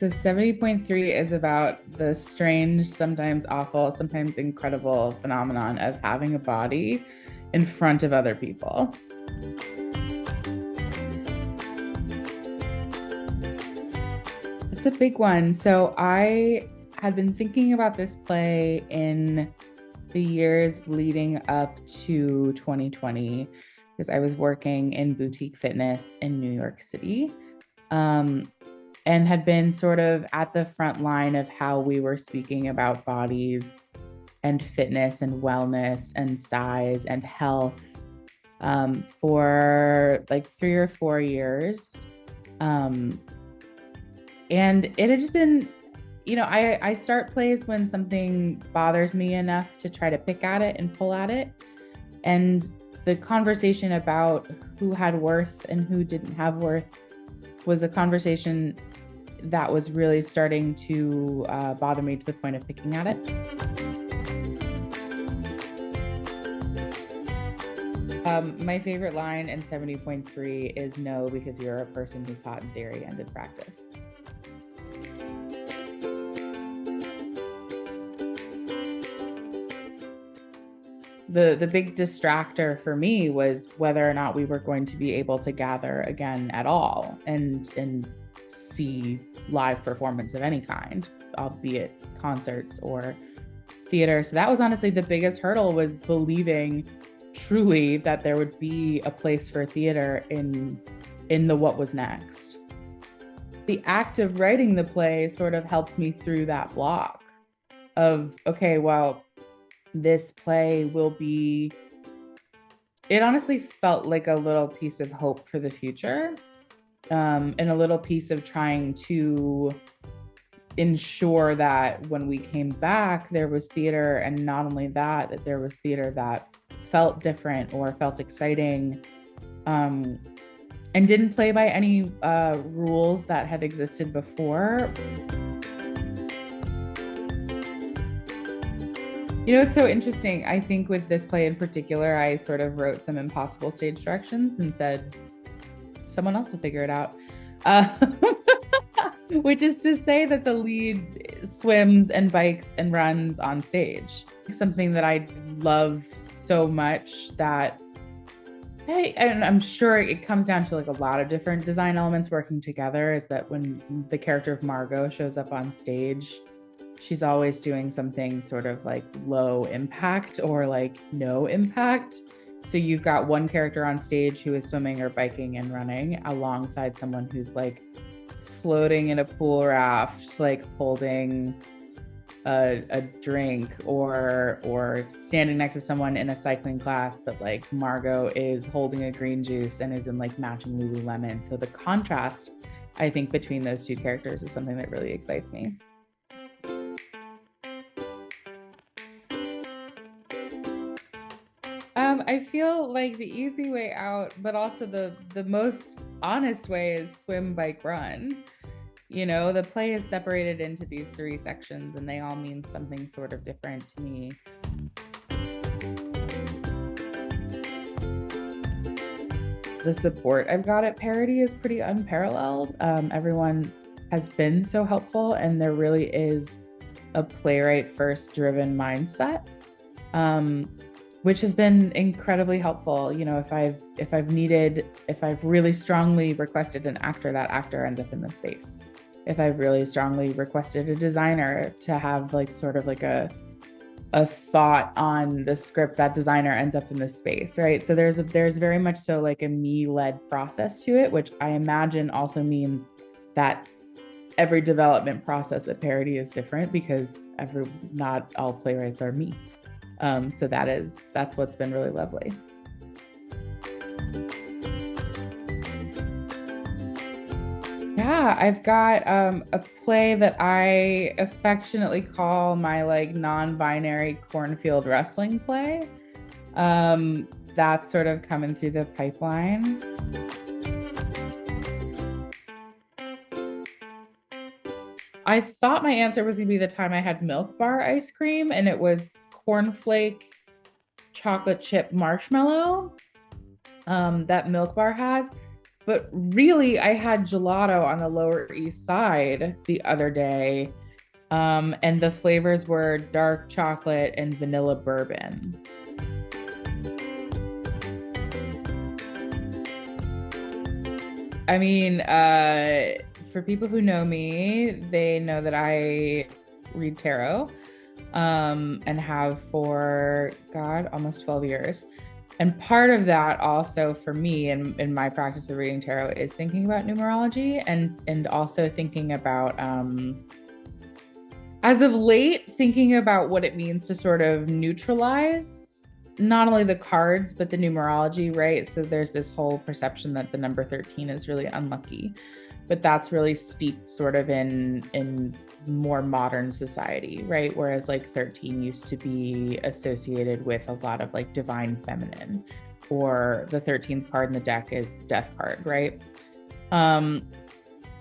So 70.3 is about the strange, sometimes awful, sometimes incredible phenomenon of having a body in front of other people. It's a big one. So I had been thinking about this play in the years leading up to 2020 because I was working in boutique fitness in New York City. Um, and had been sort of at the front line of how we were speaking about bodies and fitness and wellness and size and health for like 3 or 4 years. Um, and it had just been, I start plays when something bothers me enough to try to pick at it and pull at it. And the conversation about who had worth and who didn't have worth was a conversation that was really starting to bother me to the point of picking at it. My favorite line in 70.3 is no, because you're a person who's hot in theory and in practice. The big distractor for me was whether or not we were going to be able to gather again at all and see live performance of any kind, albeit concerts or theater. So that was honestly the biggest hurdle, was believing truly that there would be a place for theater in the what was next. The act of writing the play sort of helped me through that block of, okay, well, this play will be, it honestly felt like a little piece of hope for the future, and a little piece of trying to ensure that when we came back, there was theater, and not only that there was theater that felt different or felt exciting, and didn't play by any rules that had existed before. It's so interesting. I think with this play in particular, I sort of wrote some impossible stage directions and said, someone else will figure it out. Which is to say that the lead swims and bikes and runs on stage. Something that I love so much that, and I'm sure it comes down to like a lot of different design elements working together, is that when the character of Margot shows up on stage, she's always doing something sort of like low impact or like no impact. So you've got one character on stage who is swimming or biking and running alongside someone who's like floating in a pool raft, like holding a drink, or standing next to someone in a cycling class, but like Margot is holding a green juice and is in like matching Lululemon. So the contrast, I think, between those two characters is something that really excites me. I feel like the easy way out, but also the most honest way, is swim, bike, run. The play is separated into these 3 sections, and they all mean something sort of different to me. The support I've got at Parity is pretty unparalleled. Everyone has been so helpful, and there really is a playwright first driven mindset, which has been incredibly helpful. If I've really strongly requested an actor, that actor ends up in the space. If I've really strongly requested a designer to have like sort of like a thought on the script, that designer ends up in the space, right? So there's very much so like a me-led process to it, which I imagine also means that every development process at Parity is different, because not all playwrights are me. So that's what's been really lovely. Yeah, I've got a play that I affectionately call my like non-binary cornfield wrestling play. That's sort of coming through the pipeline. I thought my answer was gonna be the time I had Milk Bar ice cream, and it was cornflake chocolate chip marshmallow that Milk Bar has. But really, I had gelato on the Lower East Side the other day. And the flavors were dark chocolate and vanilla bourbon. I mean, for people who know me, they know that I read tarot, and have for, God, almost 12 years. And part of that also for me in my practice of reading tarot is thinking about numerology and also thinking about, as of late, thinking about what it means to sort of neutralize not only the cards, but the numerology, right? So there's this whole perception that the number 13 is really unlucky, but that's really steeped sort of in more modern society, right? Whereas like 13 used to be associated with a lot of like divine feminine, or the 13th card in the deck is death card, right?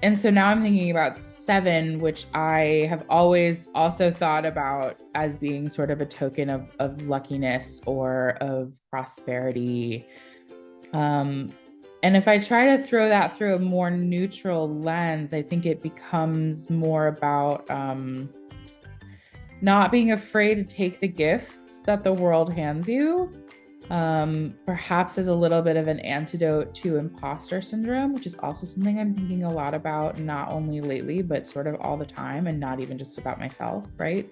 And so now I'm thinking about 7, which I have always also thought about as being sort of a token of luckiness or of prosperity. And if I try to throw that through a more neutral lens, I think it becomes more about, not being afraid to take the gifts that the world hands you, perhaps as a little bit of an antidote to imposter syndrome, which is also something I'm thinking a lot about, not only lately, but sort of all the time, and not even just about myself, right?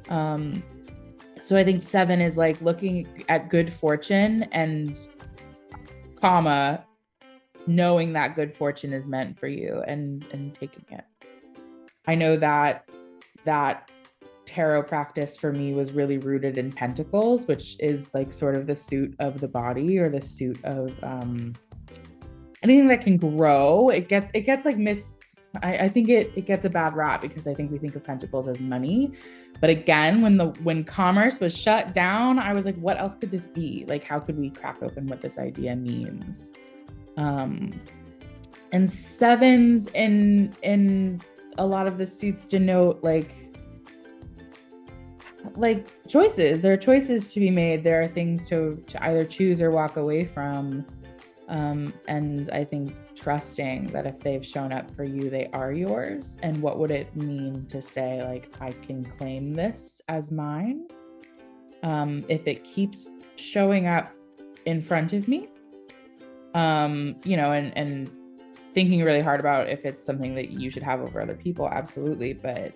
So I think 7 is like looking at good fortune and comma, knowing that good fortune is meant for you and taking it. I know that tarot practice for me was really rooted in pentacles, which is like sort of the suit of the body, or the suit of anything that can grow. It gets like I think it gets a bad rap because I think we think of pentacles as money. But again, when commerce was shut down, I was like, what else could this be? Like, how could we crack open what this idea means? And 7s in a lot of the suits denote like choices. There are choices to be made. There are things to either choose or walk away from. And I think trusting that if they've shown up for you, they are yours. And what would it mean to say, like, I can claim this as mine? If it keeps showing up in front of me, and thinking really hard about if it's something that you should have over other people, absolutely. But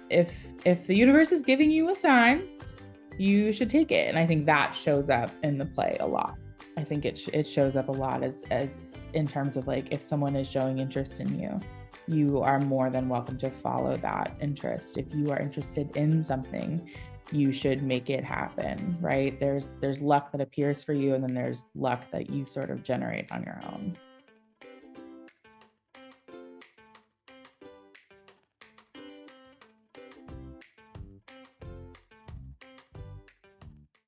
if the universe is giving you a sign, you should take it. And I think that shows up in the play a lot. I think it shows up a lot as in terms of like, if someone is showing interest in you, you are more than welcome to follow that interest. If you are interested in something, you should make it happen, right? There's luck that appears for you, and then there's luck that you sort of generate on your own.